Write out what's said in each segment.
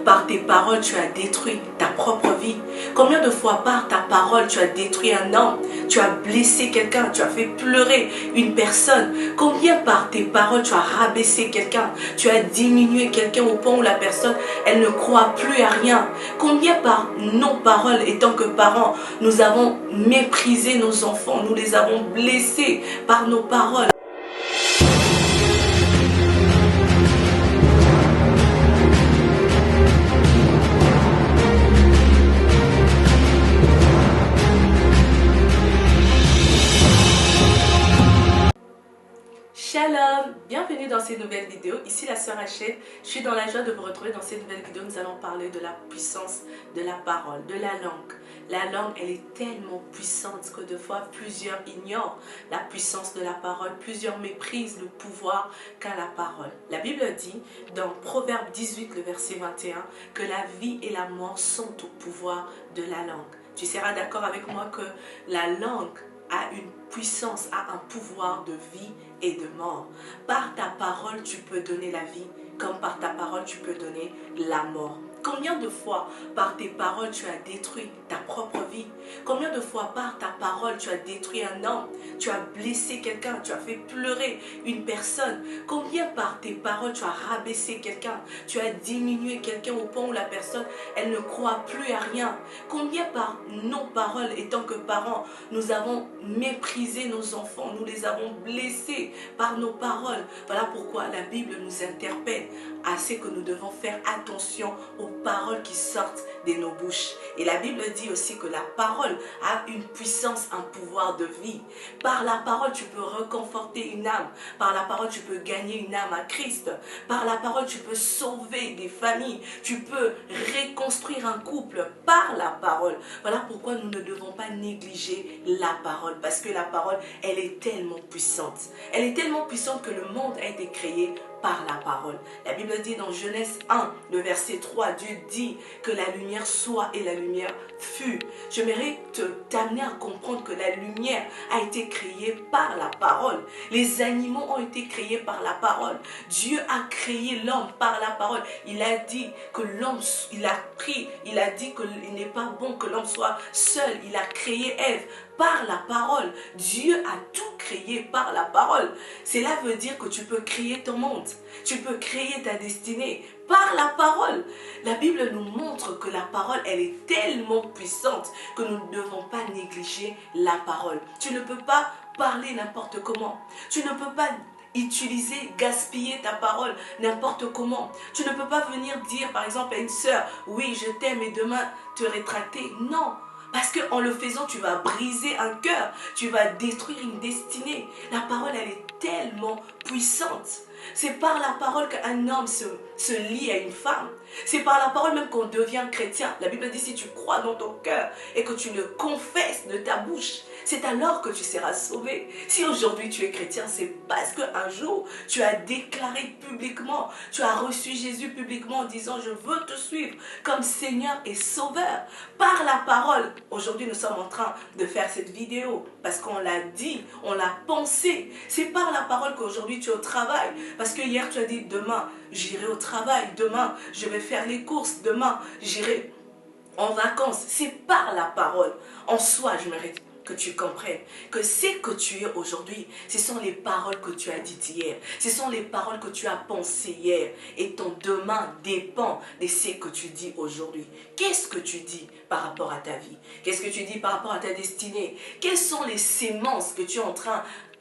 par tes paroles tu as détruit ta propre vie? Combien de fois par ta parole tu as détruit un homme, tu as blessé quelqu'un, tu as fait pleurer une personne? Combien par tes paroles tu as rabaissé quelqu'un, tu as diminué quelqu'un au point où la personne, elle ne croit plus à rien? Combien par nos paroles, et tant que parents, nous avons méprisé nos enfants, nous les avons blessés par nos paroles? Shalom, bienvenue dans cette nouvelle vidéo. Ici la sœur Rachel, je suis dans la joie de vous retrouver dans cette nouvelle vidéo. Nous allons parler de la puissance de la parole, de la langue. La langue, elle est tellement puissante que de fois plusieurs ignorent la puissance de la parole, plusieurs méprisent le pouvoir qu'a la parole. La Bible dit dans Proverbe 18, le verset 21, que la vie et la mort sont au pouvoir de la langue. Tu seras d'accord avec moi que la langue a une puissance, a un pouvoir de vie et de mort. Par ta parole, tu peux donner la vie, comme par ta parole, tu peux donner la mort. Combien de fois par tes paroles tu as détruit ta propre vie? Combien de fois par ta parole tu as détruit un homme, tu as blessé quelqu'un, tu as fait pleurer une personne? Combien par tes paroles tu as rabaissé quelqu'un, tu as diminué quelqu'un au point où la personne, elle ne croit plus à rien? Combien par nos paroles, et tant que parents, nous avons méprisé nos enfants, nous les avons blessés par nos paroles? Voilà pourquoi la Bible nous interpelle à ce que nous devons faire attention aux paroles qui sortent de nos bouches. Et la Bible dit aussi que la parole a une puissance, un pouvoir de vie. Par la parole, tu peux reconforter une âme. Par la parole, tu peux gagner une âme à Christ. Par la parole, tu peux sauver des familles. Tu peux reconstruire un couple par la parole. Voilà pourquoi nous ne devons pas négliger la parole. Parce que la parole, elle est tellement puissante. Elle est tellement puissante que le monde a été créé par la parole. La Bible dit dans Genèse 1, le verset 3, Dieu dit que la lumière soit et la lumière fut. J'aimerais t'amener à comprendre que la lumière a été créée par la parole. Les animaux ont été créés par la parole. Dieu a créé l'homme par la parole. Il a dit que l'homme, il a dit qu'il n'est pas bon que l'homme soit seul. Il a créé Ève par la parole. Dieu a tout créé par la parole. Cela veut dire que tu peux créer ton monde. Tu peux créer ta destinée par la parole. La Bible nous montre que la parole, elle est tellement puissante que nous ne devons pas négliger la parole. Tu ne peux pas parler n'importe comment. Tu ne peux pas utiliser, gaspiller ta parole n'importe comment. Tu ne peux pas venir dire par exemple à une sœur, oui je t'aime et demain te rétracter. Non. Parce qu'en le faisant, tu vas briser un cœur, tu vas détruire une destinée. La parole, elle est tellement puissante. C'est par la parole qu'un homme se lie à une femme. C'est par la parole même qu'on devient chrétien. La Bible dit, si tu crois dans ton cœur et que tu le confesses de ta bouche, c'est alors que tu seras sauvé. Si aujourd'hui tu es chrétien, c'est parce qu'un jour, tu as déclaré publiquement, tu as reçu Jésus publiquement en disant, je veux te suivre comme Seigneur et Sauveur. Par la parole, aujourd'hui nous sommes en train de faire cette vidéo parce qu'on l'a dit, on l'a pensé. C'est par la parole qu'aujourd'hui tu es au travail. Parce que hier tu as dit, demain j'irai au travail, demain je vais faire les courses, demain j'irai en vacances. C'est par la parole. En soi, je mérite que tu comprennes que ce que tu es aujourd'hui, ce sont les paroles que tu as dites hier. Ce sont les paroles que tu as pensées hier. Et ton demain dépend de ce que tu dis aujourd'hui. Qu'est-ce que tu dis par rapport à ta vie? Qu'est-ce que tu dis par rapport à ta destinée? Quelles sont les sémences que tu es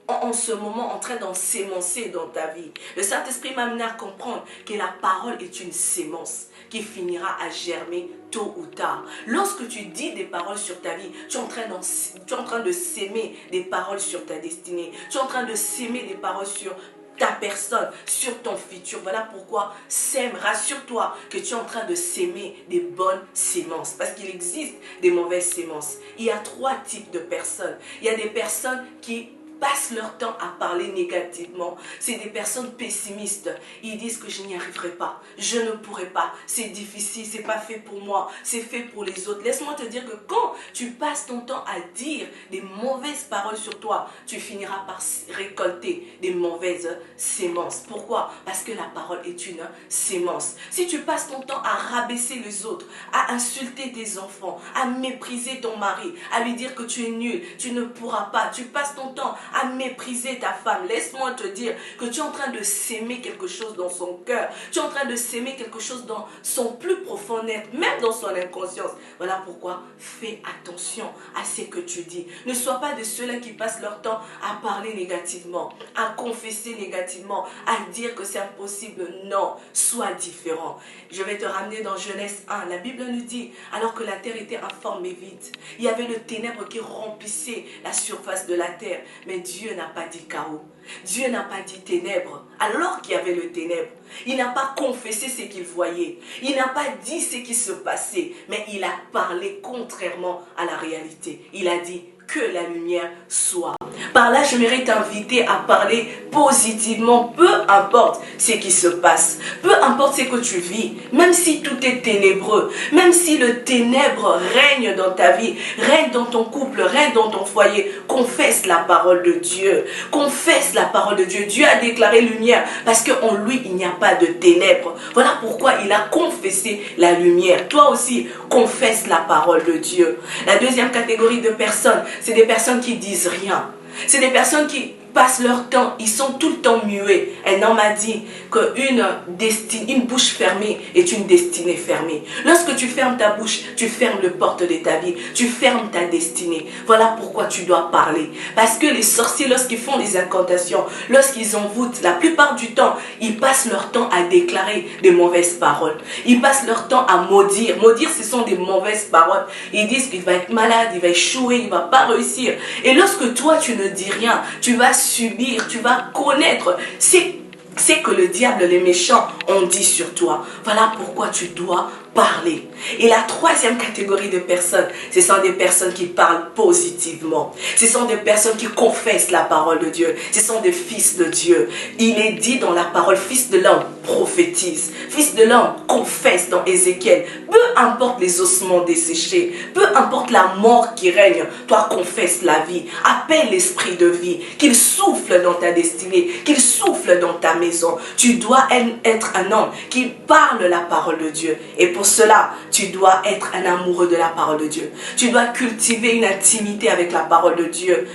en ce moment en train d'en sémencer dans ta vie? Le Saint-Esprit m'a amené à comprendre que la parole est une sémence qui finira à germer tôt ou tard. Lorsque tu dis des paroles sur ta vie, tu es en train de s'aimer des paroles sur ta destinée. Tu es en train de s'aimer des paroles sur ta personne, sur ton futur. Voilà pourquoi sème, rassure-toi que tu es en train de s'aimer des bonnes sémences. Parce qu'il existe des mauvaises sémences. Il y a 3 types de personnes. Il y a des personnes qui passent leur temps à parler négativement. C'est des personnes pessimistes. Ils disent que je n'y arriverai pas, je ne pourrai pas, c'est difficile, c'est pas fait pour moi, c'est fait pour les autres. Laisse-moi te dire que quand tu passes ton temps à dire des mauvaises paroles sur toi, tu finiras par récolter des mauvaises sémences. Pourquoi? Parce que la parole est une sémence. Si tu passes ton temps à rabaisser les autres, à insulter tes enfants, à mépriser ton mari, à lui dire que tu es nul, tu ne pourras pas, tu passes ton temps à mépriser ta femme, laisse-moi te dire que tu es en train de s'aimer quelque chose dans son cœur, tu es en train de s'aimer quelque chose dans son plus profond être, même dans son inconscience. Voilà pourquoi fais attention à ce que tu dis. Ne sois pas de ceux-là qui passent leur temps à parler négativement, à confesser négativement, à dire que c'est impossible. Non, sois différent. Je vais te ramener dans Genèse 1. La Bible nous dit, alors que la terre était informe et vide, il y avait le ténèbre qui remplissait la surface de la terre. Mais Dieu n'a pas dit chaos. Dieu n'a pas dit ténèbres, alors qu'il y avait le ténèbre. Il n'a pas confessé ce qu'il voyait. Il n'a pas dit ce qui se passait, mais il a parlé contrairement à la réalité. Il a dit que la lumière soit. Par là, j'aimerais t'inviter à parler positivement, peu importe ce qui se passe, peu importe ce que tu vis, même si tout est ténébreux, même si le ténèbre règne dans ta vie, règne dans ton couple, règne dans ton foyer, confesse la parole de Dieu, confesse la parole de Dieu. Dieu a déclaré lumière parce qu'en lui, il n'y a pas de ténèbres. Voilà pourquoi il a confessé la lumière. Toi aussi, confesse la parole de Dieu. La deuxième catégorie de personnes, c'est des personnes qui disent rien. C'est des personnes qui passent leur temps, ils sont tout le temps muets. Un homme m'a dit qu'une bouche fermée est une destinée fermée. Lorsque tu fermes ta bouche, tu fermes le porte de ta vie, tu fermes ta destinée. Voilà pourquoi tu dois parler. Parce que les sorciers, lorsqu'ils font des incantations, lorsqu'ils envoûtent, la plupart du temps, ils passent leur temps à déclarer des mauvaises paroles. Ils passent leur temps à maudire. Maudire, ce sont des mauvaises paroles. Ils disent qu'il va être malade, il va échouer, il ne va pas réussir. Et lorsque toi, tu ne dis rien, tu vas subir, tu vas connaître c'est que le diable, les méchants ont dit sur toi. Voilà pourquoi tu dois parler. Et la troisième catégorie de personnes, ce sont des personnes qui parlent positivement. Ce sont des personnes qui confessent la parole de Dieu. Ce sont des fils de Dieu. Il est dit dans la parole, fils de l'homme prophétise. Fils de l'homme confesse dans Ézéchiel. Peu importe les ossements desséchés, peu importe la mort qui règne, toi confesse la vie. Appelle l'esprit de vie, qu'il souffle dans ta destinée, qu'il souffle dans ta maison. Tu dois être un homme qui parle la parole de Dieu. Et pour cela, tu dois être un amoureux de la parole de Dieu. Tu dois cultiver une intimité avec la parole de Dieu.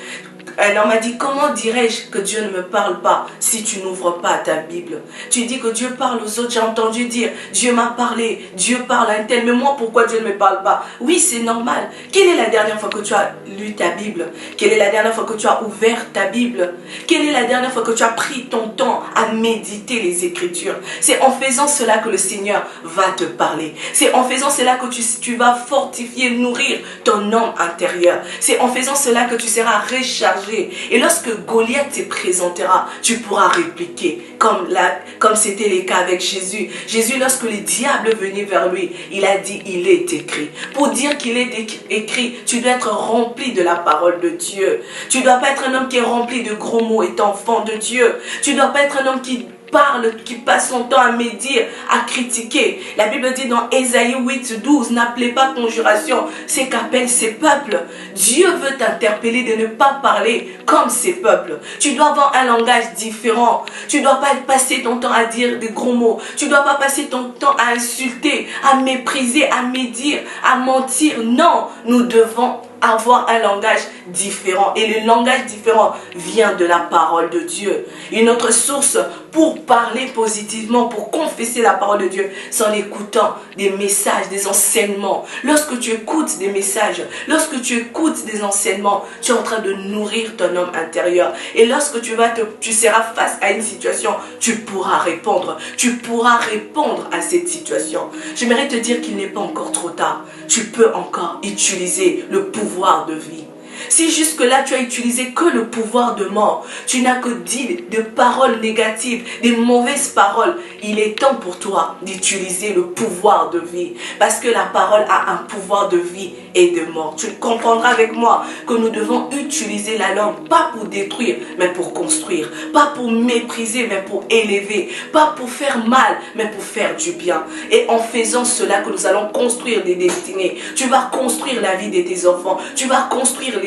Un homme m'a dit, comment dirais-je que Dieu ne me parle pas si tu n'ouvres pas ta Bible? Tu dis que Dieu parle aux autres, j'ai entendu dire, Dieu m'a parlé, Dieu parle à un tel, mais moi pourquoi Dieu ne me parle pas? Oui, c'est normal. Quelle est la dernière fois que tu as lu ta Bible? Quelle est la dernière fois que tu as ouvert ta Bible? Quelle est la dernière fois que tu as pris ton temps à méditer les Écritures? C'est en faisant cela que le Seigneur va te parler. C'est en faisant cela que tu vas fortifier, nourrir ton homme intérieur. C'est en faisant cela que tu seras rechargé. Et lorsque Goliath te présentera, tu pourras répliquer comme c'était le cas avec Jésus. Jésus, lorsque le diable venait vers lui, il a dit, il est écrit. Pour dire qu'il est écrit, tu dois être rempli de la parole de Dieu. Tu ne dois pas être un homme qui est rempli de gros mots et enfant de Dieu. Tu ne dois pas être un homme qui parle, qui passe son temps à médire, à critiquer. La Bible dit dans Ésaïe 8:12, n'appelez pas conjuration ce qu'appellent ces peuples. Dieu veut t'interpeller de ne pas parler comme ces peuples. Tu dois avoir un langage différent. Tu ne dois pas passer ton temps à dire des gros mots. Tu ne dois pas passer ton temps à insulter, à mépriser, à médire, à mentir. Non, nous devons avoir un langage différent. Et le langage différent vient de la parole de Dieu. Une autre source pour parler positivement, pour confesser la parole de Dieu, c'est en écoutant des messages, des enseignements. Lorsque tu écoutes des messages, lorsque tu écoutes des enseignements, tu es en train de nourrir ton homme intérieur. Et lorsque tu seras face à une situation, tu pourras répondre. Tu pourras répondre à cette situation. J'aimerais te dire qu'il n'est pas encore trop tard. Tu peux encore utiliser le pouvoir de vie. Si jusque-là tu as utilisé que le pouvoir de mort, tu n'as que dit de paroles négatives, des mauvaises paroles, il est temps pour toi d'utiliser le pouvoir de vie. Parce que la parole a un pouvoir de vie et de mort. Tu comprendras avec moi que nous devons utiliser la langue, pas pour détruire, mais pour construire. Pas pour mépriser, mais pour élever. Pas pour faire mal, mais pour faire du bien. Et en faisant cela que nous allons construire des destinées. Tu vas construire la vie de tes enfants. Tu vas construire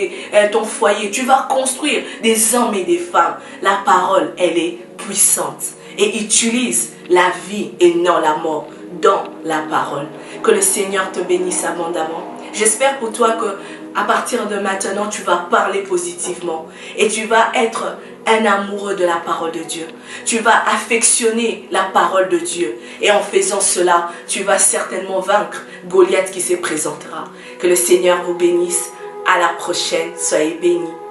ton foyer. Tu vas construire des hommes et des femmes. La parole, elle est puissante. Et utilise la vie et non la mort dans la parole. Que le Seigneur te bénisse abondamment. J'espère pour toi que à partir de maintenant, tu vas parler positivement et tu vas être un amoureux de la parole de Dieu. Tu vas affectionner la parole de Dieu et en faisant cela, tu vas certainement vaincre Goliath qui se présentera. Que le Seigneur vous bénisse. À la prochaine. Soyez bénis.